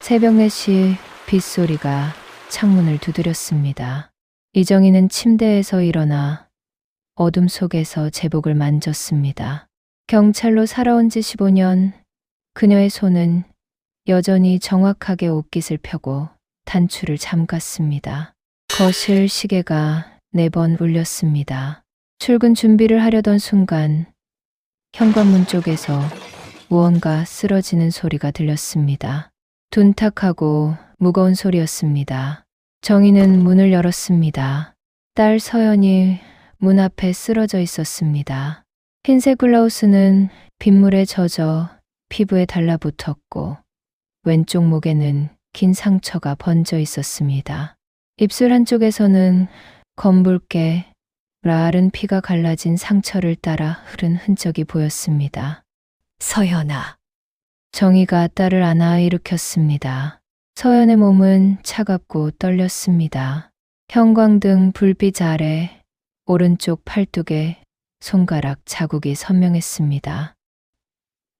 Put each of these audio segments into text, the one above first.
새벽 4시 빗소리가 창문을 두드렸습니다. 이정희는 침대에서 일어나 어둠 속에서 제복을 만졌습니다. 경찰로 살아온 지 15년, 그녀의 손은 여전히 정확하게 옷깃을 펴고 단추를 잠갔습니다. 거실 시계가 4번 울렸습니다. 출근 준비를 하려던 순간 현관문 쪽에서 무언가 쓰러지는 소리가 들렸습니다. 둔탁하고 무거운 소리였습니다. 정희는 문을 열었습니다. 딸 서연이 문 앞에 쓰러져 있었습니다. 흰색 블라우스는 빗물에 젖어 피부에 달라붙었고 왼쪽 목에는 긴 상처가 번져 있었습니다. 입술 한쪽에서는 검붉게 마른 피가 갈라진 상처를 따라 흐른 흔적이 보였습니다. 서연아, 정희가 딸을 안아 일으켰습니다. 서연의 몸은 차갑고 떨렸습니다. 형광등 불빛 아래 오른쪽 팔뚝에 손가락 자국이 선명했습니다.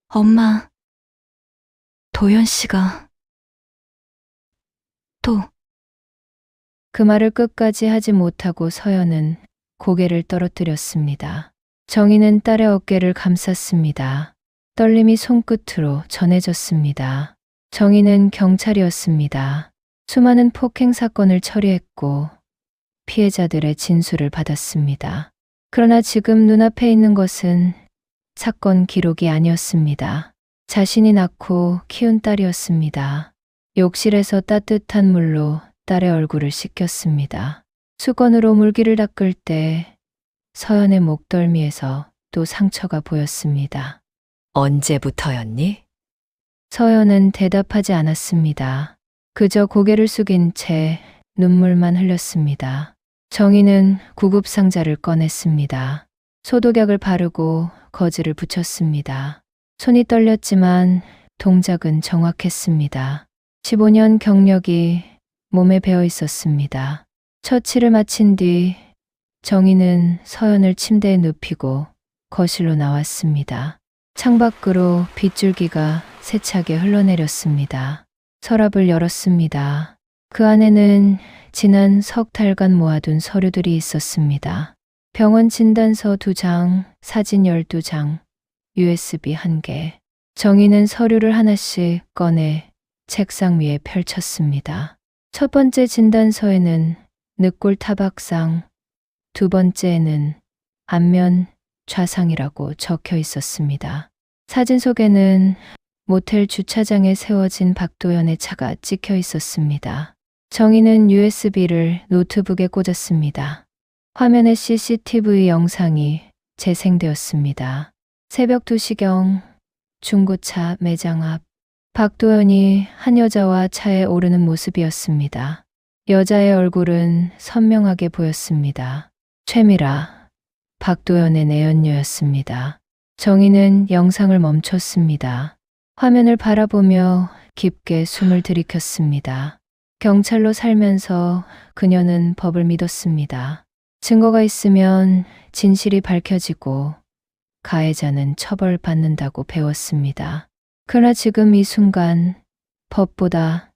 엄마, 도연 씨가 또 그 말을 끝까지 하지 못하고 서연은 고개를 떨어뜨렸습니다. 정희는 딸의 어깨를 감쌌습니다. 떨림이 손끝으로 전해졌습니다. 정희는 경찰이었습니다. 수많은 폭행 사건을 처리했고 피해자들의 진술을 받았습니다. 그러나 지금 눈앞에 있는 것은 사건 기록이 아니었습니다. 자신이 낳고 키운 딸이었습니다. 욕실에서 따뜻한 물로 딸의 얼굴을 씻겼습니다. 수건으로 물기를 닦을 때 서연의 목덜미에서 또 상처가 보였습니다. 언제부터였니? 서연은 대답하지 않았습니다. 그저 고개를 숙인 채 눈물만 흘렸습니다. 정희는 구급상자를 꺼냈습니다. 소독약을 바르고 거즈를 붙였습니다. 손이 떨렸지만 동작은 정확했습니다. 15년 경력이 몸에 배어 있었습니다. 처치를 마친 뒤 정희는 서연을 침대에 눕히고 거실로 나왔습니다. 창밖으로 빗줄기가 세차게 흘러내렸습니다. 서랍을 열었습니다. 그 안에는 지난 석 달간 모아둔 서류들이 있었습니다. 병원 진단서 2장, 사진 12장, USB 1개. 정희는 서류를 하나씩 꺼내 책상 위에 펼쳤습니다. 첫 번째 진단서에는 늑골 타박상, 두 번째에는 안면 좌상이라고 적혀 있었습니다. 사진 속에는 모텔 주차장에 세워진 박도연의 차가 찍혀 있었습니다. 정희는 USB를 노트북에 꽂았습니다. 화면에 CCTV 영상이 재생되었습니다. 새벽 2시경 중고차 매장 앞 박도연이 한 여자와 차에 오르는 모습이었습니다. 여자의 얼굴은 선명하게 보였습니다. 최미라, 박도연의 내연녀였습니다. 정희는 영상을 멈췄습니다. 화면을 바라보며 깊게 숨을 들이켰습니다. 경찰로 살면서 그녀는 법을 믿었습니다. 증거가 있으면 진실이 밝혀지고 가해자는 처벌받는다고 배웠습니다. 그러나 지금 이 순간 법보다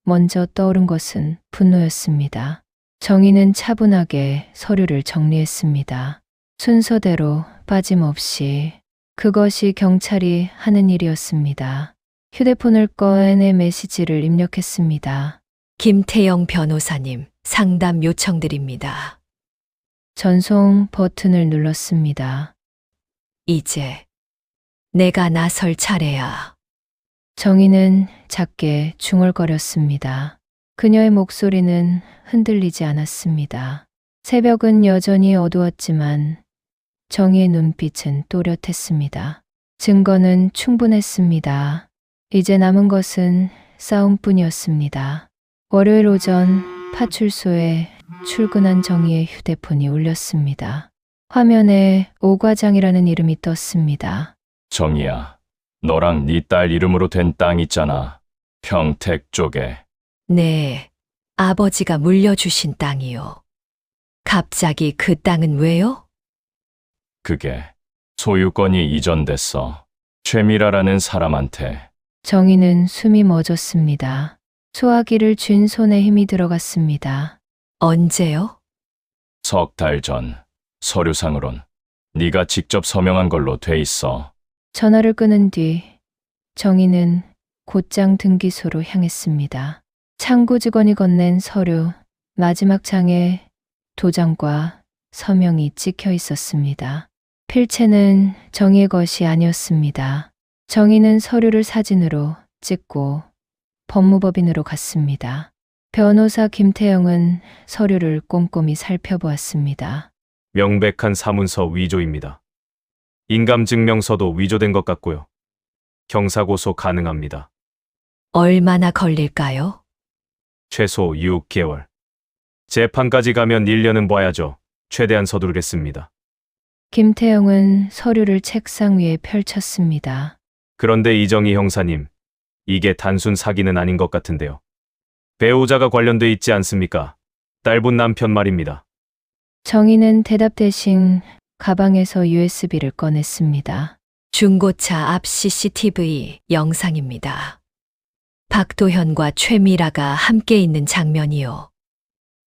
먼저 떠오른 것은 분노였습니다. 정희는 차분하게 서류를 정리했습니다. 순서대로 빠짐없이 그것이 경찰이 하는 일이었습니다. 휴대폰을 꺼내 메시지를 입력했습니다. 김태영 변호사님, 상담 요청드립니다. 전송 버튼을 눌렀습니다. 이제 내가 나설 차례야. 정희는 작게 중얼거렸습니다. 그녀의 목소리는 흔들리지 않았습니다. 새벽은 여전히 어두웠지만 정희의 눈빛은 또렷했습니다. 증거는 충분했습니다. 이제 남은 것은 싸움뿐이었습니다. 월요일 오전 파출소에 출근한 정희의 휴대폰이 울렸습니다. 화면에 오 과장이라는 이름이 떴습니다. 정희야, 너랑 네 딸 이름으로 된 땅 있잖아. 평택 쪽에. 네, 아버지가 물려주신 땅이요. 갑자기 그 땅은 왜요? 그게 소유권이 이전됐어. 최미라라는 사람한테. 정희는 숨이 멎었습니다. 소화기를 쥔 손에 힘이 들어갔습니다. 언제요? 석 달 전. 서류상으론 네가 직접 서명한 걸로 돼 있어. 전화를 끊은 뒤 정희는 곧장 등기소로 향했습니다. 창구 직원이 건넨 서류 마지막 장에 도장과 서명이 찍혀 있었습니다. 필체는 정희의 것이 아니었습니다. 정희는 서류를 사진으로 찍고 법무법인으로 갔습니다. 변호사 김태영은 서류를 꼼꼼히 살펴보았습니다. 명백한 사문서 위조입니다. 인감증명서도 위조된 것 같고요. 형사고소 가능합니다. 얼마나 걸릴까요? 최소 6개월. 재판까지 가면 1년은 봐야죠. 최대한 서두르겠습니다. 김태영은 서류를 책상 위에 펼쳤습니다. 그런데 이정희 형사님, 이게 단순 사기는 아닌 것 같은데요. 배우자가 관련돼 있지 않습니까? 딸분 남편 말입니다. 정희는 대답 대신 가방에서 USB를 꺼냈습니다. 중고차 앞 CCTV 영상입니다. 박도현과 최미라가 함께 있는 장면이요.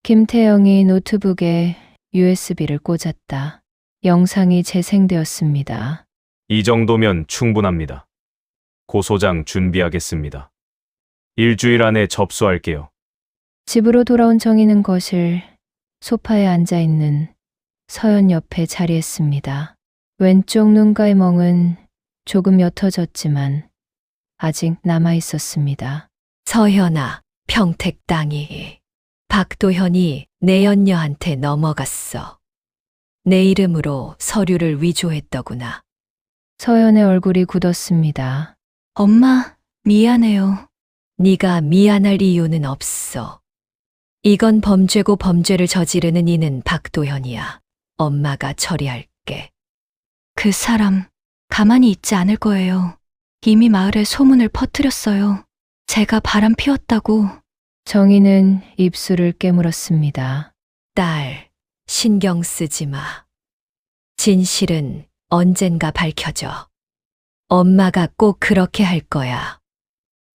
김태영이 노트북에 USB를 꽂았다. 영상이 재생되었습니다. 이 정도면 충분합니다. 고소장 준비하겠습니다. 일주일 안에 접수할게요. 집으로 돌아온 정희는 거실 소파에 앉아 있는 서연 옆에 자리했습니다. 왼쪽 눈가의 멍은 조금 옅어졌지만 아직 남아 있었습니다. 서현아, 평택 땅이 박도현이 내 연녀한테 넘어갔어. 내 이름으로 서류를 위조했더구나. 서연의 얼굴이 굳었습니다. 엄마, 미안해요. 네가 미안할 이유는 없어. 이건 범죄고 범죄를 저지르는 이는 박도현이야. 엄마가 처리할게. 그 사람 가만히 있지 않을 거예요. 이미 마을에 소문을 퍼뜨렸어요. 제가 바람 피웠다고. 정희는 입술을 깨물었습니다. 딸, 신경 쓰지 마. 진실은 언젠가 밝혀져. 엄마가 꼭 그렇게 할 거야.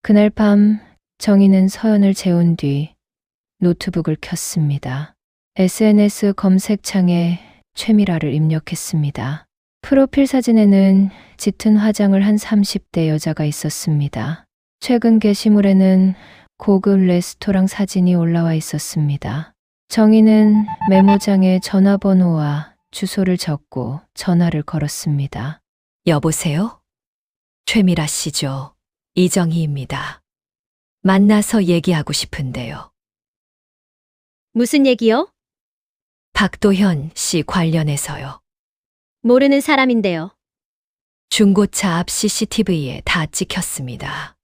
그날 밤 정희는 서연을 재운 뒤 노트북을 켰습니다. SNS 검색창에 최미라를 입력했습니다. 프로필 사진에는 짙은 화장을 한 30대 여자가 있었습니다. 최근 게시물에는 고급 레스토랑 사진이 올라와 있었습니다. 정희는 메모장에 전화번호와 주소를 적고 전화를 걸었습니다. 여보세요? 최미라 씨죠. 이정희입니다. 만나서 얘기하고 싶은데요. 무슨 얘기요? 박도현 씨 관련해서요. 모르는 사람인데요. 중고차 앞 CCTV에 다 찍혔습니다.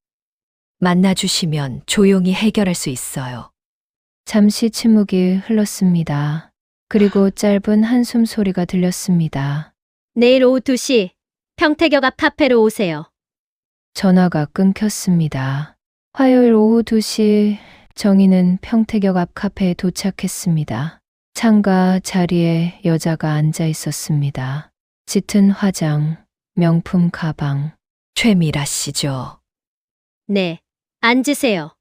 만나주시면 조용히 해결할 수 있어요. 잠시 침묵이 흘렀습니다. 그리고 짧은 한숨 소리가 들렸습니다. 내일 오후 2시 평택역 앞 카페로 오세요. 전화가 끊겼습니다. 화요일 오후 2시 정희는 평택역 앞 카페에 도착했습니다. 창가 자리에 여자가 앉아 있었습니다. 짙은 화장, 명품 가방. 최미라 씨죠. 네, 앉으세요.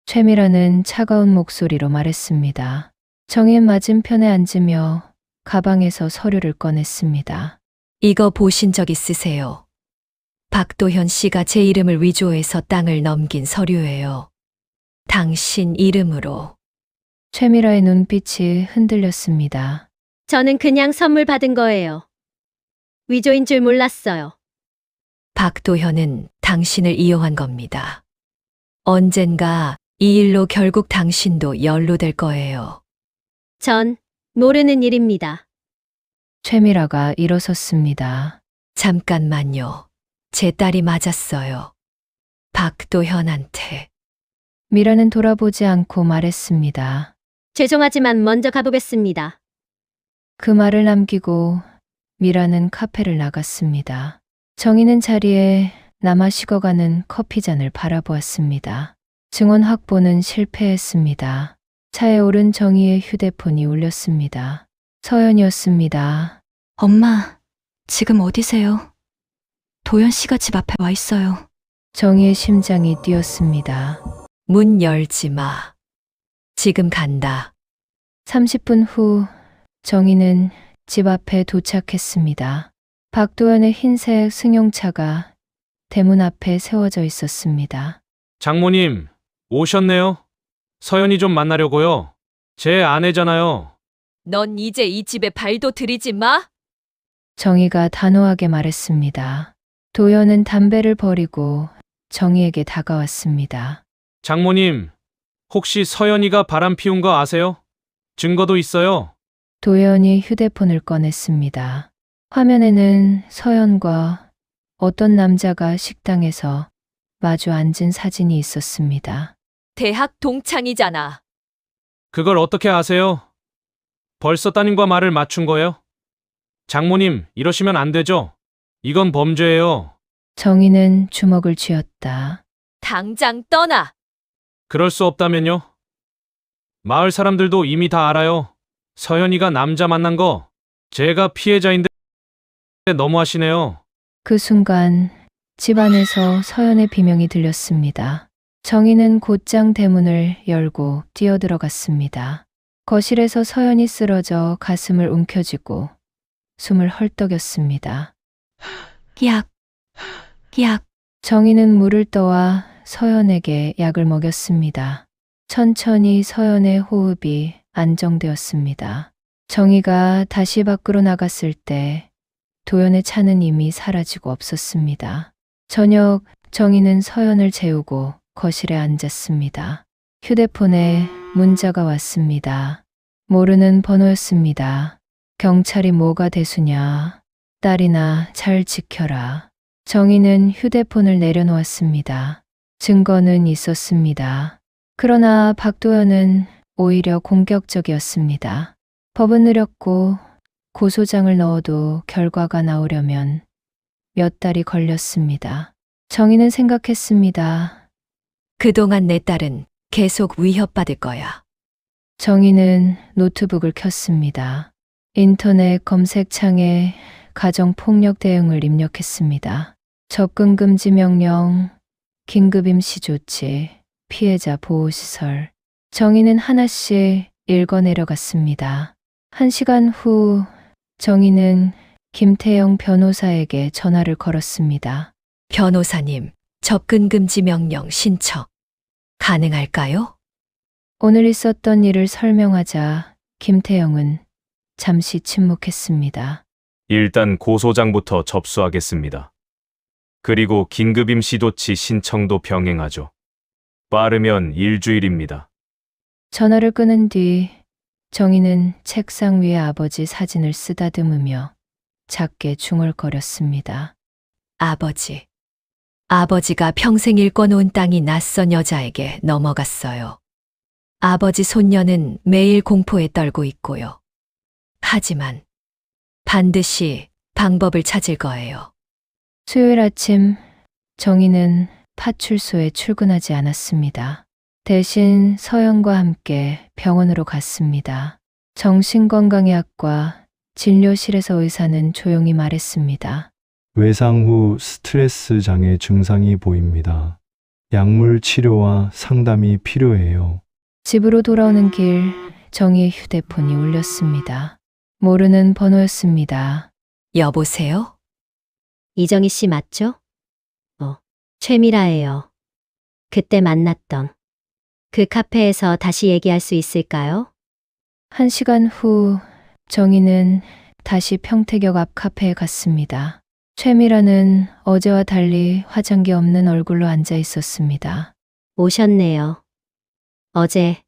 최미라는 차가운 목소리로 말했습니다. 정희 맞은편에 앉으며 가방에서 서류를 꺼냈습니다. 이거 보신 적 있으세요? 박도현 씨가 제 이름을 위조해서 땅을 넘긴 서류예요. 당신 이름으로. 최미라의 눈빛이 흔들렸습니다. 저는 그냥 선물 받은 거예요. 위조인 줄 몰랐어요. 박도현은 당신을 이용한 겁니다. 언젠가 이 일로 결국 당신도 연루될 거예요. 전 모르는 일입니다. 최미라가 일어섰습니다. 잠깐만요. 제 딸이 맞았어요. 박도현한테. 미라는 돌아보지 않고 말했습니다. 죄송하지만 먼저 가보겠습니다. 그 말을 남기고 미라는 카페를 나갔습니다. 정희는 자리에 남아 식어가는 커피잔을 바라보았습니다. 증언 확보는 실패했습니다. 차에 오른 정희의 휴대폰이 울렸습니다. 서연이었습니다. 엄마, 지금 어디세요? 도현 씨가 집 앞에 와 있어요. 정희의 심장이 뛰었습니다. 문 열지 마. 지금 간다. 30분 후 정희는 집 앞에 도착했습니다. 박도연의 흰색 승용차가 대문 앞에 세워져 있었습니다. 장모님, 오셨네요. 서연이 좀 만나려고요. 제 아내잖아요. 넌 이제 이 집에 발도 들이지 마. 정희가 단호하게 말했습니다. 도연은 담배를 버리고 정희에게 다가왔습니다. 장모님, 혹시 서연이가 바람 피운 거 아세요? 증거도 있어요. 도연이 휴대폰을 꺼냈습니다. 화면에는 서연과 어떤 남자가 식당에서 마주 앉은 사진이 있었습니다. 대학 동창이잖아. 그걸 어떻게 아세요? 벌써 따님과 말을 맞춘 거예요? 장모님, 이러시면 안 되죠? 이건 범죄예요. 정희는 주먹을 쥐었다. 당장 떠나. 그럴 수 없다면요? 마을 사람들도 이미 다 알아요. 서연이가 남자 만난 거 제가 피해자인데 너무하시네요. 그 순간 집 안에서 서연의 비명이 들렸습니다. 정희는 곧장 대문을 열고 뛰어들어갔습니다. 거실에서 서연이 쓰러져 가슴을 움켜쥐고 숨을 헐떡였습니다. 약, 약. 정희는 물을 떠와 서연에게 약을 먹였습니다. 천천히 서연의 호흡이 안정되었습니다. 정희가 다시 밖으로 나갔을 때 도연의 차는 이미 사라지고 없었습니다. 저녁 정희는 서연을 재우고 거실에 앉았습니다. 휴대폰에 문자가 왔습니다. 모르는 번호였습니다. 경찰이 뭐가 대수냐. 딸이나 잘 지켜라. 정희는 휴대폰을 내려놓았습니다. 증거는 있었습니다. 그러나 박도연은 오히려 공격적이었습니다. 법은 느렸고 고소장을 넣어도 결과가 나오려면 몇 달이 걸렸습니다. 정희는 생각했습니다. 그동안 내 딸은 계속 위협받을 거야. 정희는 노트북을 켰습니다. 인터넷 검색창에 가정폭력 대응을 입력했습니다. 접근 금지 명령, 긴급 임시 조치, 피해자 보호시설. 정희는 하나씩 읽어내려갔습니다. 1시간 후 정희는 김태영 변호사에게 전화를 걸었습니다. 변호사님, 접근금지 명령 신청. 가능할까요? 오늘 있었던 일을 설명하자 김태영은 잠시 침묵했습니다. 일단 고소장부터 접수하겠습니다. 그리고 긴급임시조치 신청도 병행하죠. 빠르면 일주일입니다. 전화를 끊은 뒤 정희는 책상 위에 아버지 사진을 쓰다듬으며 작게 중얼거렸습니다. 아버지. 아버지가 평생 일궈놓은 땅이 낯선 여자에게 넘어갔어요. 아버지 손녀는 매일 공포에 떨고 있고요. 하지만 반드시 방법을 찾을 거예요. 수요일 아침 정희는 파출소에 출근하지 않았습니다. 대신 서연과 함께 병원으로 갔습니다. 정신건강의학과 진료실에서 의사는 조용히 말했습니다. 외상 후 스트레스 장애 증상이 보입니다. 약물 치료와 상담이 필요해요. 집으로 돌아오는 길 정희의 휴대폰이 울렸습니다. 모르는 번호였습니다. 여보세요? 이정희 씨 맞죠? 최미라예요. 그때 만났던 그 카페에서 다시 얘기할 수 있을까요? 1시간 후 정희는 다시 평택역 앞 카페에 갔습니다. 최미라는 어제와 달리 화장기 없는 얼굴로 앉아 있었습니다. 오셨네요. 어제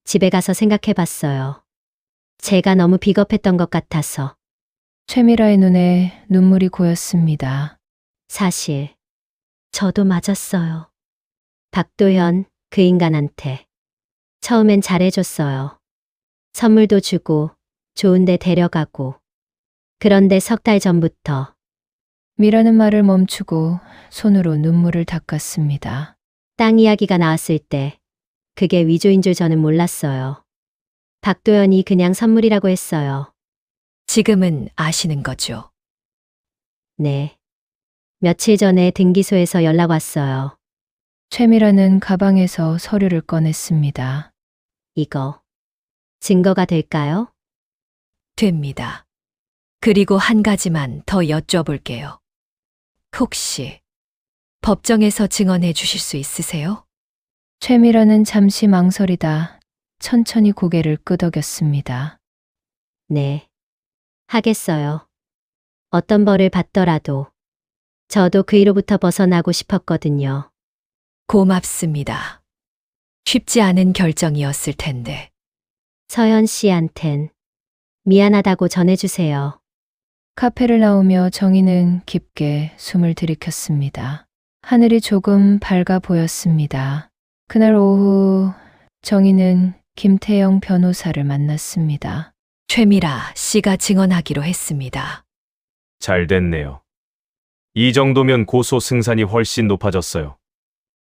집에 가서 생각해 봤어요. 제가 너무 비겁했던 것 같아서. 최미라의 눈에 눈물이 고였습니다. 사실 저도 맞았어요. 박도현 그 인간한테. 처음엔 잘해줬어요. 선물도 주고 좋은 데 데려가고. 그런데 석 달 전부터 미라는 말을 멈추고 손으로 눈물을 닦았습니다. 땅 이야기가 나왔을 때 그게 위조인 줄 저는 몰랐어요. 박도현이 그냥 선물이라고 했어요. 지금은 아시는 거죠? 네. 며칠 전에 등기소에서 연락 왔어요. 최미라는 가방에서 서류를 꺼냈습니다. 이거 증거가 될까요? 됩니다. 그리고 한 가지만 더 여쭤볼게요. 혹시 법정에서 증언해 주실 수 있으세요? 최미라는 잠시 망설이다 천천히 고개를 끄덕였습니다. 네. 하겠어요. 어떤 벌을 받더라도 저도 그 일로부터 벗어나고 싶었거든요. 고맙습니다. 쉽지 않은 결정이었을 텐데. 서현 씨한텐 미안하다고 전해주세요. 카페를 나오며 정희는 깊게 숨을 들이켰습니다. 하늘이 조금 밝아 보였습니다. 그날 오후 정희는 김태영 변호사를 만났습니다. 최미라 씨가 증언하기로 했습니다. 잘 됐네요. 이 정도면 고소 승산이 훨씬 높아졌어요.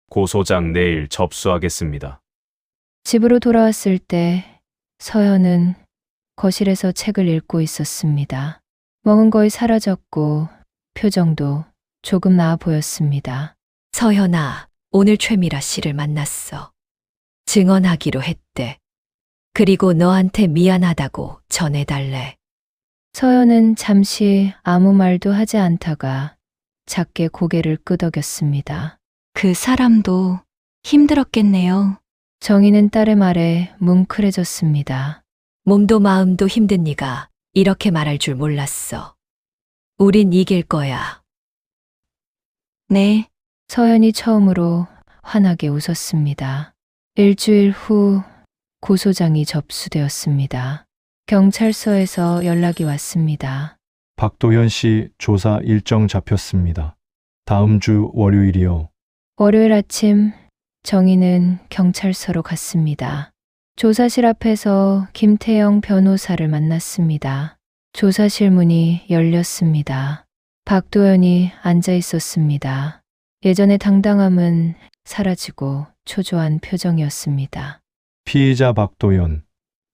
고소장 내일 접수하겠습니다. 집으로 돌아왔을 때 서현은 거실에서 책을 읽고 있었습니다. 멍은 거의 사라졌고 표정도 조금 나아 보였습니다. 서현아, 오늘 최미라 씨를 만났어. 증언하기로 했대. 그리고 너한테 미안하다고 전해달래. 서현은 잠시 아무 말도 하지 않다가 작게 고개를 끄덕였습니다. 그 사람도 힘들었겠네요. 정희는 딸의 말에 뭉클해졌습니다. 몸도 마음도 힘든 네가 이렇게 말할 줄 몰랐어. 우린 이길 거야. 네, 서현이 처음으로 환하게 웃었습니다. 일주일 후 고소장이 접수되었습니다. 경찰서에서 연락이 왔습니다. 박도현 씨 조사 일정 잡혔습니다. 다음 주 월요일이요. 월요일 아침 정희는 경찰서로 갔습니다. 조사실 앞에서 김태영 변호사를 만났습니다. 조사실 문이 열렸습니다. 박도현이 앉아 있었습니다. 예전의 당당함은 사라지고 초조한 표정이었습니다. 피의자 박도현,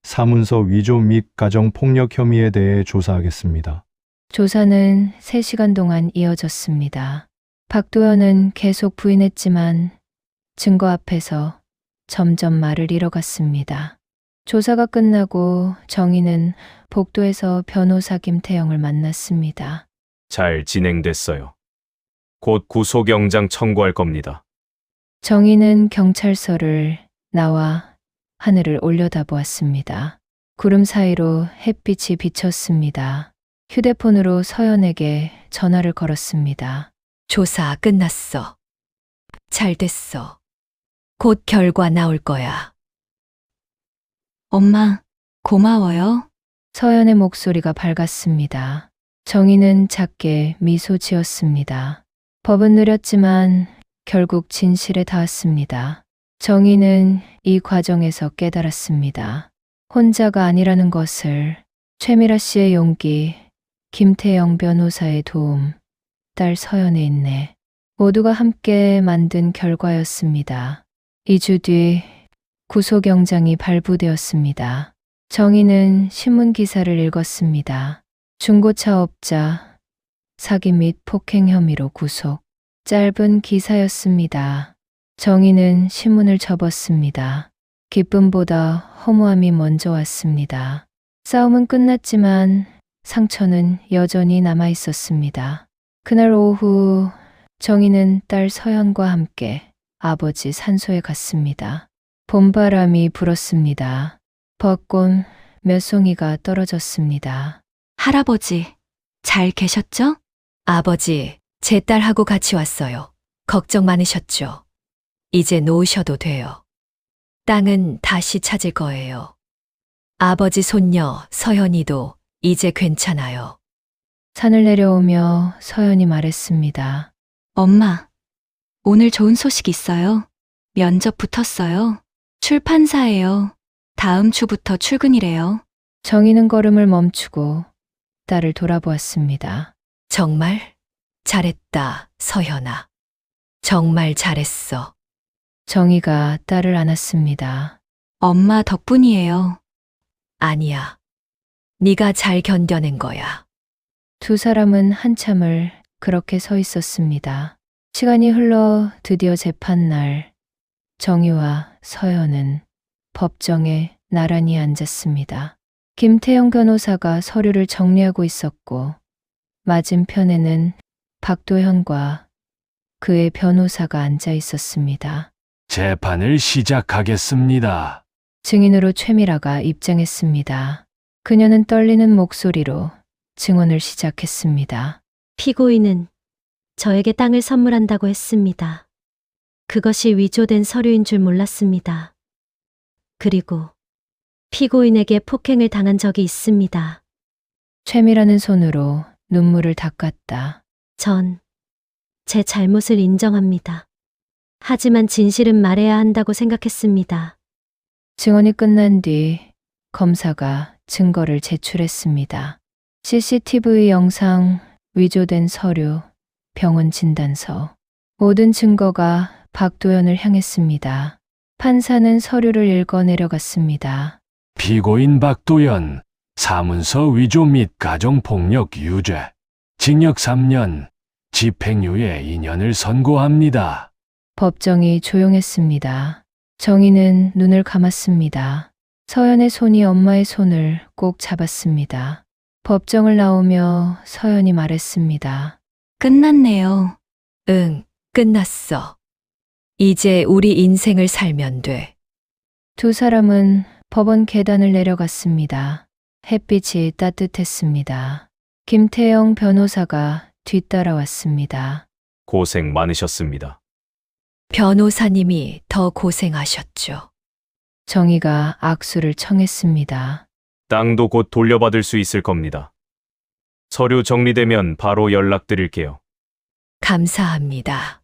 사문서 위조 및 가정폭력 혐의에 대해 조사하겠습니다. 조사는 3시간 동안 이어졌습니다. 박도현은 계속 부인했지만 증거 앞에서 점점 말을 잃어갔습니다. 조사가 끝나고 정희는 복도에서 변호사 김태영을 만났습니다. 잘 진행됐어요. 곧 구속영장 청구할 겁니다. 정희는 경찰서를 나와 하늘을 올려다보았습니다. 구름 사이로 햇빛이 비쳤습니다. 휴대폰으로 서연에게 전화를 걸었습니다. 조사 끝났어. 잘 됐어. 곧 결과 나올 거야. 엄마, 고마워요. 서연의 목소리가 밝았습니다. 정희는 작게 미소 지었습니다. 법은 느렸지만 결국 진실에 닿았습니다. 정희는 이 과정에서 깨달았습니다. 혼자가 아니라는 것을. 최미라 씨의 용기, 김태영 변호사의 도움, 딸 서연에 있네. 모두가 함께 만든 결과였습니다. 2주 뒤 구속영장이 발부되었습니다. 정희는 신문 기사를 읽었습니다. 중고차업자 사기 및 폭행 혐의로 구속. 짧은 기사였습니다. 정희는 신문을 접었습니다. 기쁨보다 허무함이 먼저 왔습니다. 싸움은 끝났지만 상처는 여전히 남아 있었습니다. 그날 오후 정희는 딸 서연과 함께 아버지 산소에 갔습니다. 봄바람이 불었습니다. 벚꽃 몇 송이가 떨어졌습니다. 할아버지, 잘 계셨죠? 아버지, 제 딸하고 같이 왔어요. 걱정 많으셨죠? 이제 놓으셔도 돼요. 땅은 다시 찾을 거예요. 아버지 손녀 서연이도 이제 괜찮아요. 산을 내려오며 서연이 말했습니다. 엄마, 오늘 좋은 소식 있어요. 면접 붙었어요. 출판사예요. 다음 주부터 출근이래요. 정희는 걸음을 멈추고 딸을 돌아보았습니다. 정말 잘했다, 서연아. 정말 잘했어. 정희가 딸을 안았습니다. 엄마 덕분이에요. 아니야. 네가 잘 견뎌낸 거야. 두 사람은 한참을 그렇게 서 있었습니다. 시간이 흘러 드디어 재판날, 정희와 서연은 법정에 나란히 앉았습니다. 김태영 변호사가 서류를 정리하고 있었고, 맞은편에는 박도현과 그의 변호사가 앉아 있었습니다. 재판을 시작하겠습니다. 증인으로 최미라가 입장했습니다. 그녀는 떨리는 목소리로 증언을 시작했습니다. 피고인은 저에게 땅을 선물한다고 했습니다. 그것이 위조된 서류인 줄 몰랐습니다. 그리고 피고인에게 폭행을 당한 적이 있습니다. 최미라는 손으로 눈물을 닦았다. 전 제 잘못을 인정합니다. 하지만 진실은 말해야 한다고 생각했습니다. 증언이 끝난 뒤 검사가 증거를 제출했습니다. CCTV 영상, 위조된 서류, 병원 진단서, 모든 증거가 박도연을 향했습니다. 판사는 서류를 읽어 내려갔습니다. 피고인 박도연, 사문서 위조 및 가정폭력 유죄, 징역 3년, 집행유예 2년을 선고합니다. 법정이 조용했습니다. 정희는 눈을 감았습니다. 서연의 손이 엄마의 손을 꼭 잡았습니다. 법정을 나오며 서연이 말했습니다. 끝났네요. 응, 끝났어. 이제 우리 인생을 살면 돼. 두 사람은 법원 계단을 내려갔습니다. 햇빛이 따뜻했습니다. 김태영 변호사가 뒤따라왔습니다. 고생 많으셨습니다. 변호사님이 더 고생하셨죠. 정희가 악수를 청했습니다. 땅도 곧 돌려받을 수 있을 겁니다. 서류 정리되면 바로 연락드릴게요. 감사합니다.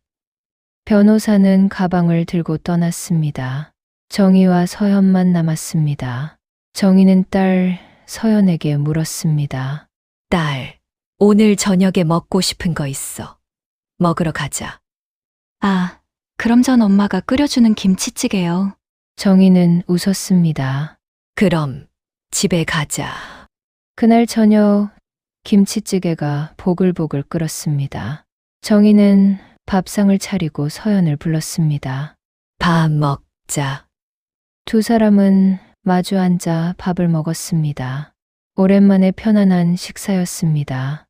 변호사는 가방을 들고 떠났습니다. 정희와 서연만 남았습니다. 정희는 딸 서연에게 물었습니다. 딸, 오늘 저녁에 먹고 싶은 거 있어. 먹으러 가자. 아, 그럼 전 엄마가 끓여주는 김치찌개요. 정희는 웃었습니다. 그럼 집에 가자. 그날 저녁 김치찌개가 보글보글 끓었습니다. 정희는 밥상을 차리고 서연을 불렀습니다. 밥 먹자. 두 사람은 마주 앉아 밥을 먹었습니다. 오랜만에 편안한 식사였습니다.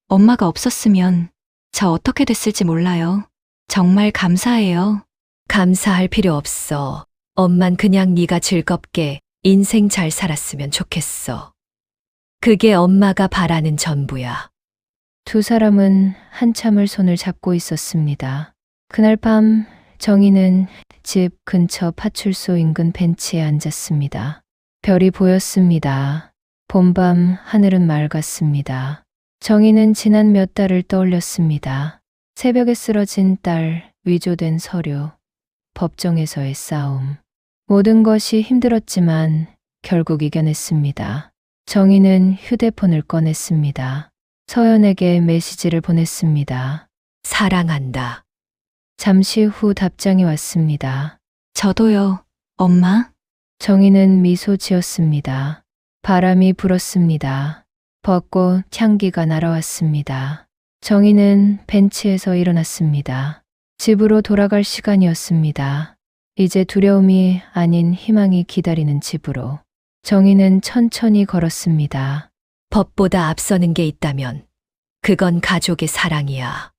엄마가 없었으면 저 어떻게 됐을지 몰라요. 정말 감사해요. 감사할 필요 없어. 엄만 그냥 네가 즐겁게 인생 잘 살았으면 좋겠어. 그게 엄마가 바라는 전부야. 두 사람은 한참을 손을 잡고 있었습니다. 그날 밤 정희는 집 근처 파출소 인근 벤치에 앉았습니다. 별이 보였습니다. 봄밤 하늘은 맑았습니다. 정희는 지난 몇 달을 떠올렸습니다. 새벽에 쓰러진 딸, 위조된 서류, 법정에서의 싸움. 모든 것이 힘들었지만 결국 이겨냈습니다. 정희는 휴대폰을 꺼냈습니다. 서연에게 메시지를 보냈습니다. 사랑한다. 잠시 후 답장이 왔습니다. 저도요, 엄마. 정희는 미소 지었습니다. 바람이 불었습니다. 벚꽃 향기가 날아왔습니다. 정희는 벤치에서 일어났습니다. 집으로 돌아갈 시간이었습니다. 이제 두려움이 아닌 희망이 기다리는 집으로. 정희는 천천히 걸었습니다. 법보다 앞서는 게 있다면 그건 가족의 사랑이야.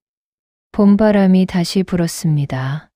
봄바람이 다시 불었습니다.